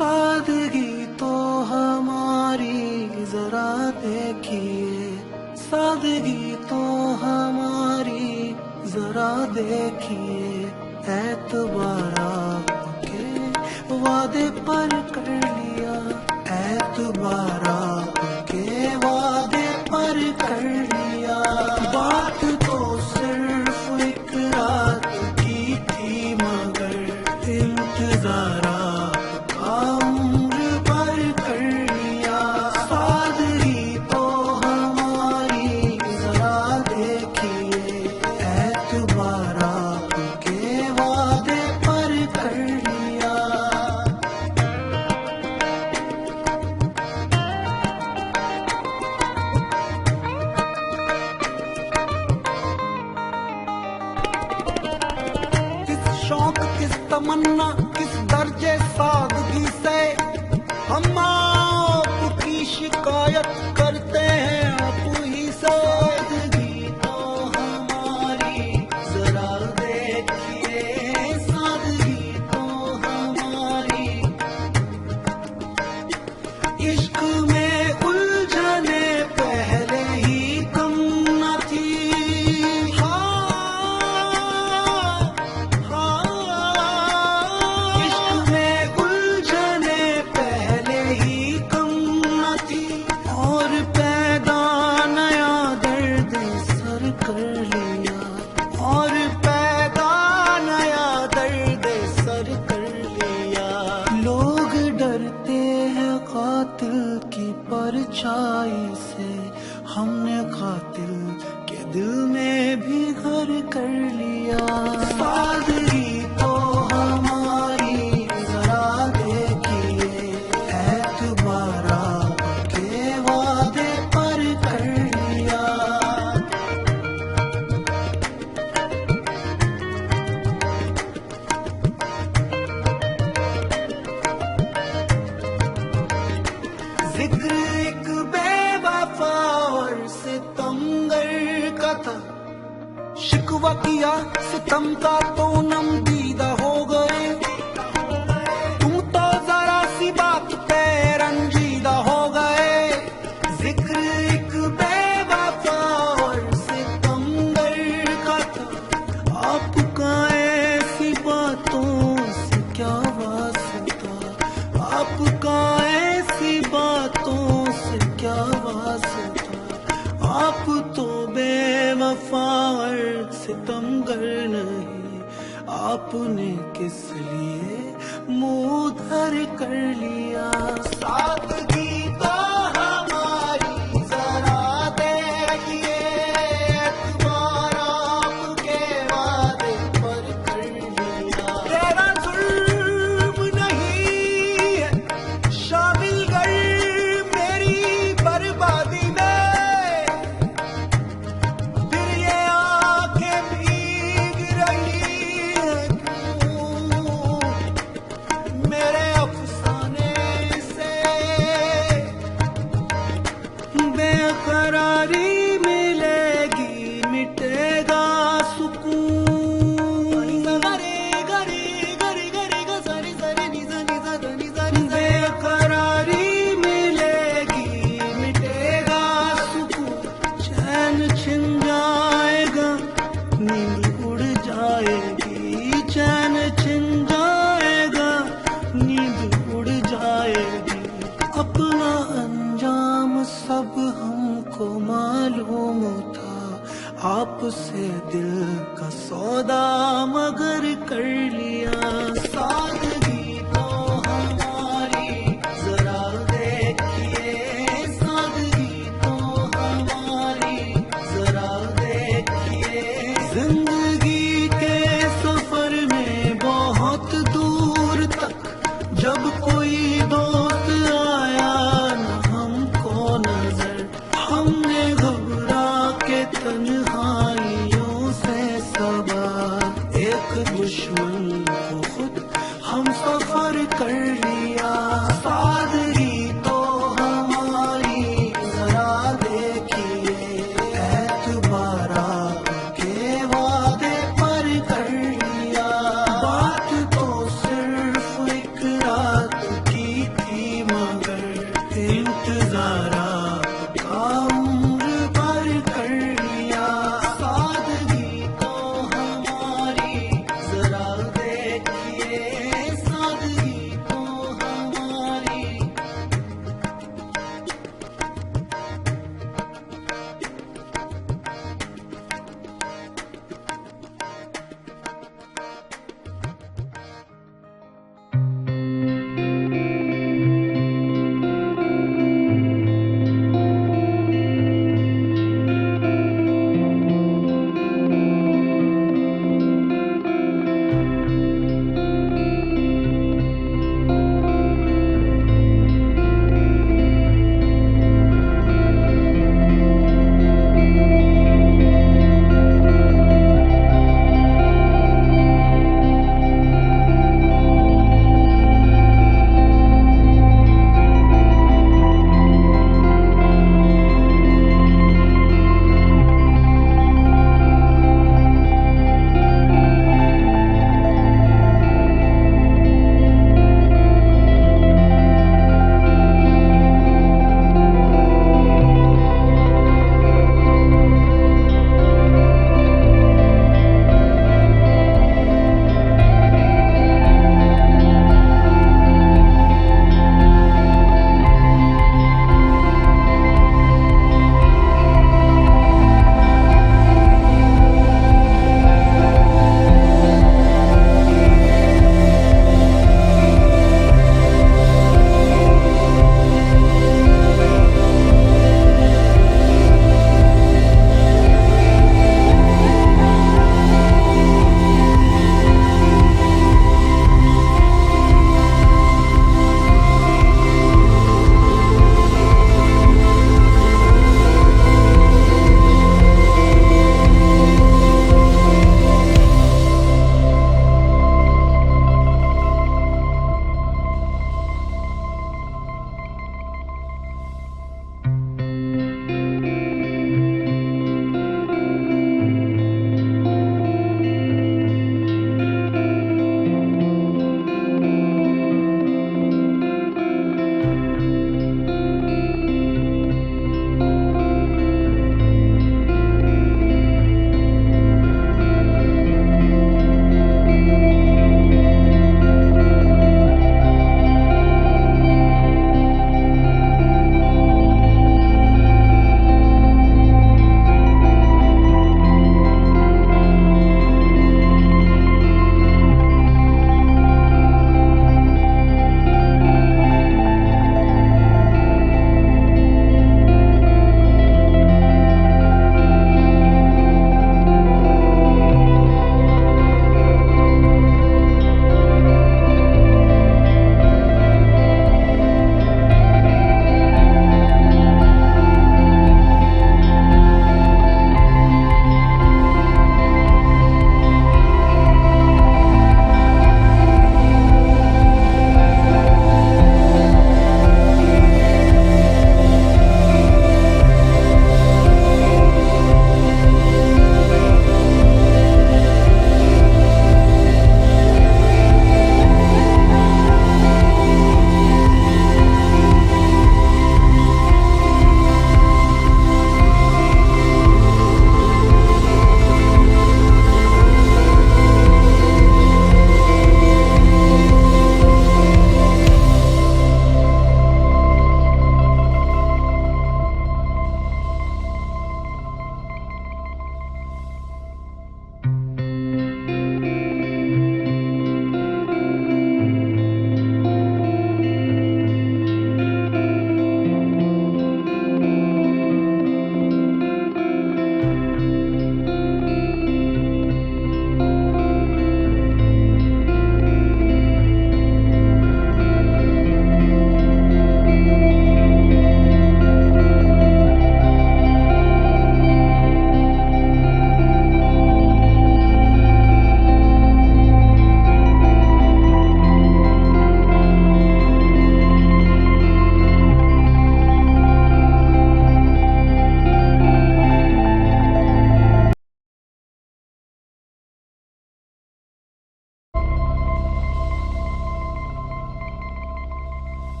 सादगी तो हमारी जरा देखिए, सादगी तो हमारी जरा देखिए, एतबारा के वादे पर कर लिया, एतबारा के वादे पर कर लिया। बात तो सिर्फ एक रात की थी मगर इंतजारा का उम्र भर कर लिया। सादगी तो हमारी जरा देखिए, एतबारा के वादे पर कर लिया। किस शौक किस तमन्ना किस दर्जे सादगी से हम आपकी शिकायत करते हैं आप ही से। सादगी तो हमारी जरा देखिए, सादगी तो हमारी। इश्क में उलझने पहले ही कम न थी। इश्क में उलझने पहले ही कम न थी, और पैदा नया दर्द सर कर लिया, और पैदा नया दर्द सर कर लिया। लोग डरते हैं कातिल की परछाई से, हमने कातिल के दिल में भी घर कर लिया। सादगी तो हमारी जरा देखिए, एतबारा के वादे पर कर लिया। जिक्र एक बेवफा और सितमगर का था, शिकवा किया सितम का तो नम दीदा हो गए। तुम तो जरा सी बात पे रंजीदा हो गए। जिक्र एक बेवफा और सितमगर का था, आपका ऐसी बातों से क्या वास्ता, आपका ऐसी बातों से क्या वास्ता। आप तो बेवफा और सितमगर नहीं, आपने किस लिए मुंह धर कर लिया। सादगी तो हमारी जरा देखिए, एतबारा आपके वादे पर कर लिया। तेरा जुल्म नहीं है शामिल कर मेरी बर्बादी में, फिर ये आंखें भीग रही हैं क्यों मेरे अफसाने से। बेकरारी मिलेगी मिटेगा सुकून, बेकरारी मिलेगी मिटेगा सुकून। चैन छिन जाएगा नींद उड़ जाएगी, चैन छिन जाएगा नींद उड़ जाएगी। अपना अंजाम सब हमको मालूम था, आपसे दिल का सौदा मगर कर लिया। सादगी तो हमारी जरा देखिए, सादगी तो हमारी जरा देखिए। जिंदगी के सफर में बहुत दूर तक जब कोई दोस्त आया न हमको नजर, हमने घबरा के तन्हाइयों से सवार एक दुश्मन को खुद हम सफर कर